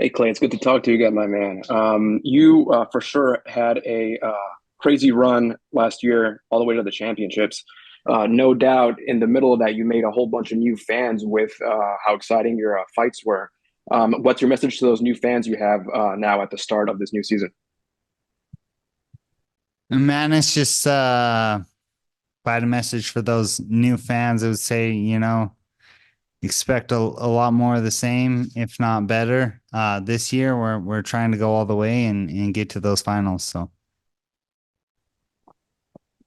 Hey Clay, it's good to talk to you again, my man. You for sure had a crazy run last year, all the way to the championships. No doubt, in the middle of that, you made a whole bunch of new fans with how exciting your fights were. What's your message to those new fans you have now at the start of this new season? And man, it's just quite a message for those new fans. I would say, expect a lot more of the same, if not better. This year we're trying to go all the way and get to those finals. So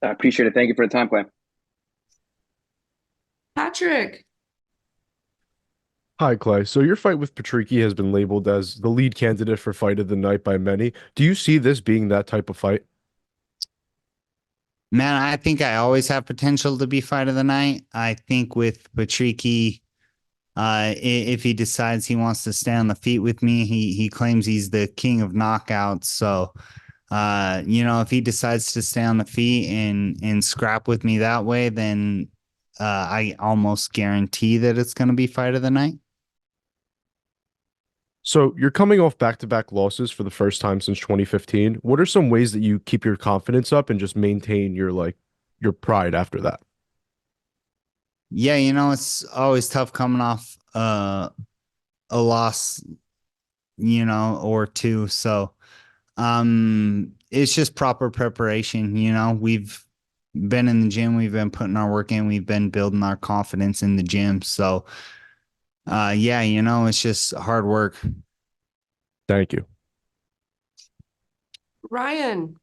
I appreciate it. Thank you for the time, Clay. Patrick, Hi, Clay. So your fight with Patricky has been labeled as the lead candidate for fight of the night by many. Do you see this being that type of fight? man, I think I always have potential to be fight of the night. I think with Patricky, if he decides he wants to stay on the feet with me, he claims he's the king of knockouts. So if he decides to stay on the feet and scrap with me that way, then I almost guarantee that it's going to be fight of the night. So you're coming off back-to-back losses for the first time since 2015. What are some ways that you keep your confidence up and just maintain your pride after that? Yeah, it's always tough coming off a loss, or two. So it's just proper preparation. We've been in the gym, we've been putting our work in, we've been building our confidence in the gym. So yeah, it's just hard work. Thank you. Ryan.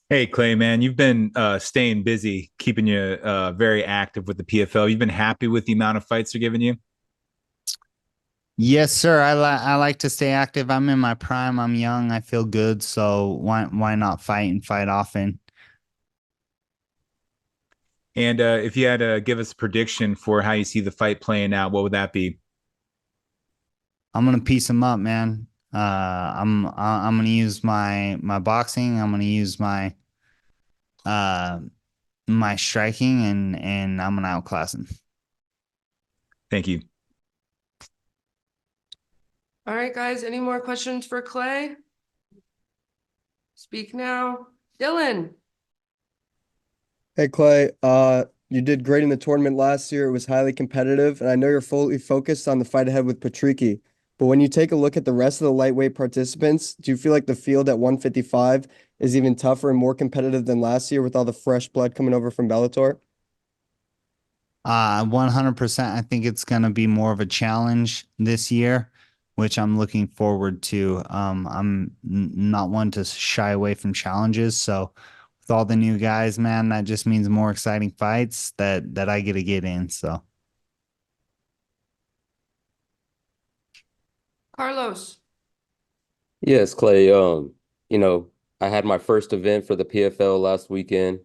Hey Clay, man, you've been staying busy, keeping you very active with the PFL. You've been happy with the amount of fights they're giving you? Yes, sir. I like to stay active. I'm in my prime. I'm young. I feel good. So why not fight and fight often? And if you had to give us a prediction for how you see the fight playing out, what would that be? I'm gonna piece him up, man. I'm gonna use my boxing. I'm gonna use uh my striking and I'm gonna outclass him. Thank you. All right, guys. Any more questions for Clay? Speak now. Dylan. Hey Clay, you did great in the tournament last year. It was highly competitive, and I know you're fully focused on the fight ahead with Patricky. But when you take a look at the rest of the lightweight participants, do you feel like the field at 155 is even tougher and more competitive than last year with all the fresh blood coming over from Bellator? 100%. I think it's gonna be more of a challenge this year, which I'm looking forward to. I'm not one to shy away from challenges, so with all the new guys, man, that just means more exciting fights that I get to get in. So Carlos. Yes, Clay. You know, I had my first event for the PFL last weekend.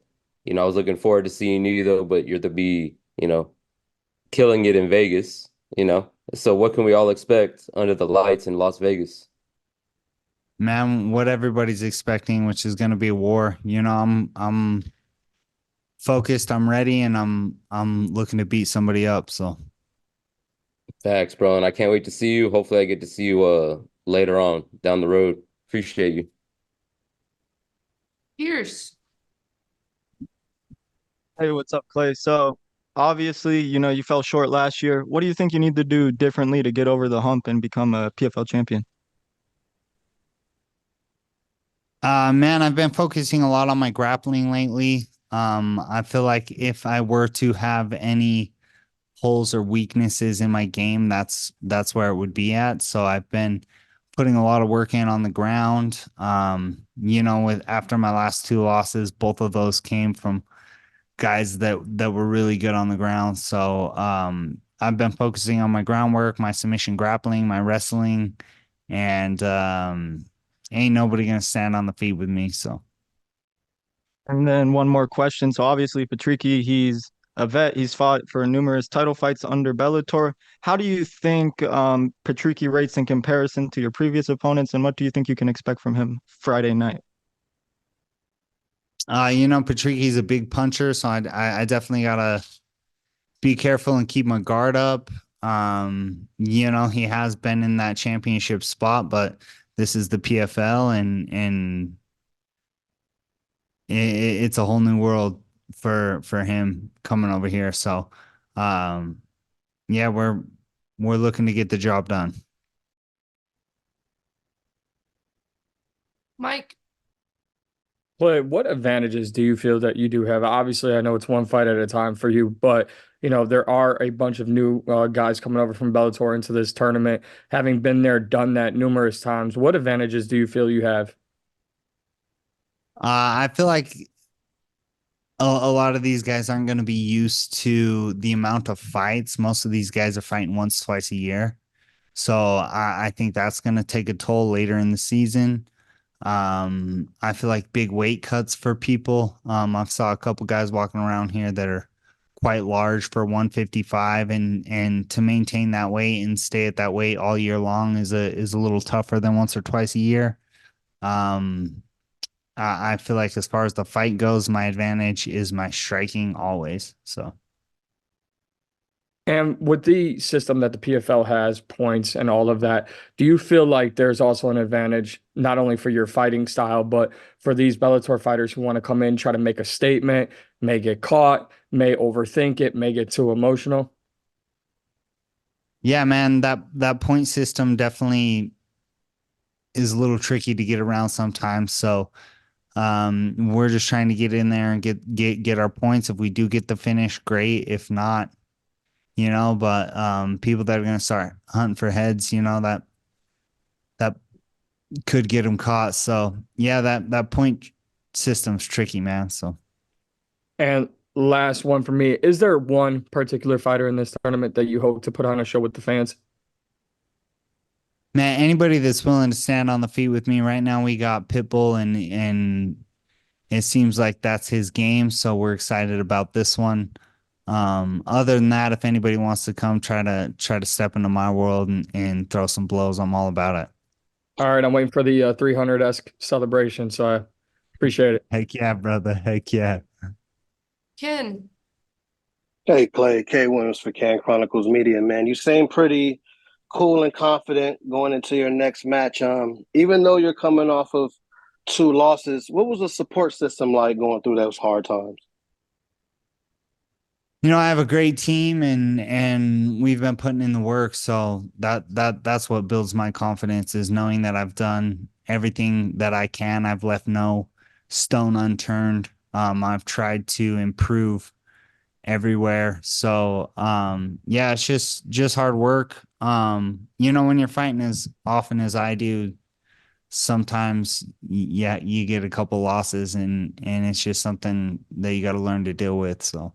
I was looking forward to seeing you though, but you're to be, killing it in Vegas. So what can we all expect under the lights in Las Vegas? man, what everybody's expecting, which is gonna be a war. I'm focused, I'm ready, and I'm looking to beat somebody up. So Facts, bro. And I can't wait to see you. Hopefully I get to see you later on down the road. Appreciate you. Pierce. Hey, what's up, Clay? So obviously, you fell short last year. What do you think you need to do differently to get over the hump and become a PFL champion? man, I've been focusing a lot on my grappling lately. I feel like if I were to have any holes or weaknesses in my game, that's where it would be at. So I've been putting a lot of work in on the ground. With after my last two losses, both of those came from guys that were really good on the ground. So I've been focusing on my groundwork, my submission grappling, my wrestling, and ain't nobody gonna stand on the feet with me. So And then one more question. So obviously, Patricky, he's a vet. He's fought for numerous title fights under Bellator. How do you think Patricky rates in comparison to your previous opponents, and what do you think you can expect from him Friday night? Patricky's a big puncher, so I definitely gotta be careful and keep my guard up. He has been in that championship spot, but this is the PFL, and it's a whole new world for him coming over here. So, yeah, we're looking to get the job done. Mike, But what advantages do you feel that you do have? Obviously, I know it's one fight at a time for you, but there are a bunch of new guys coming over from Bellator into this tournament. Having been there, done that numerous times, what advantages do you feel you have? I feel like a lot of these guys aren't going to be used to the amount of fights. Most of these guys are fighting once, twice a year. So I think that's going to take a toll later in the season. I feel like big weight cuts for people. I've saw a couple guys walking around here that are quite large for 155, and to maintain that weight and stay at that weight all year long is a little tougher than once or twice a year. I feel like as far as the fight goes, my advantage is my striking always. So. And with the system that the PFL has, points and all of that, do you feel like there's also an advantage not only for your fighting style, but for these Bellator fighters who want to come in, try to make a statement, may get caught, may overthink it, may get too emotional? Yeah, man, that point system definitely is a little tricky to get around sometimes. So we're just trying to get in there and get our points. If we do get the finish, great. If not, but people that are going to start hunting for heads, that could get them caught. So yeah, that point system's tricky, man. So. And last one for me, is there one particular fighter in this tournament that you hope to put on a show with the fans? Man, anybody that's willing to stand on the feet with me right now, we got Pitbull, and it seems like that's his game. So we're excited about this one. Other than that, if anybody wants to come try to step into my world and throw some blows, I'm all about it. All right, I'm waiting for the 300-esque celebration, so I appreciate it. Heck yeah, brother. Heck yeah. Ken, Hey, Clay, K Williams for Can Chronicles Media, man. You seem pretty cool and confident going into your next match. Even though you're coming off of 2 losses, what was the support system like going through those hard times? I have a great team, and we've been putting in the work. So that's what builds my confidence, is knowing that I've done everything that I can. I've left no stone unturned. I've tried to improve everywhere. So yeah, it's just hard work. When you're fighting as often as I do, sometimes yeah, you get a couple losses, and it's just something that you got to learn to deal with. So.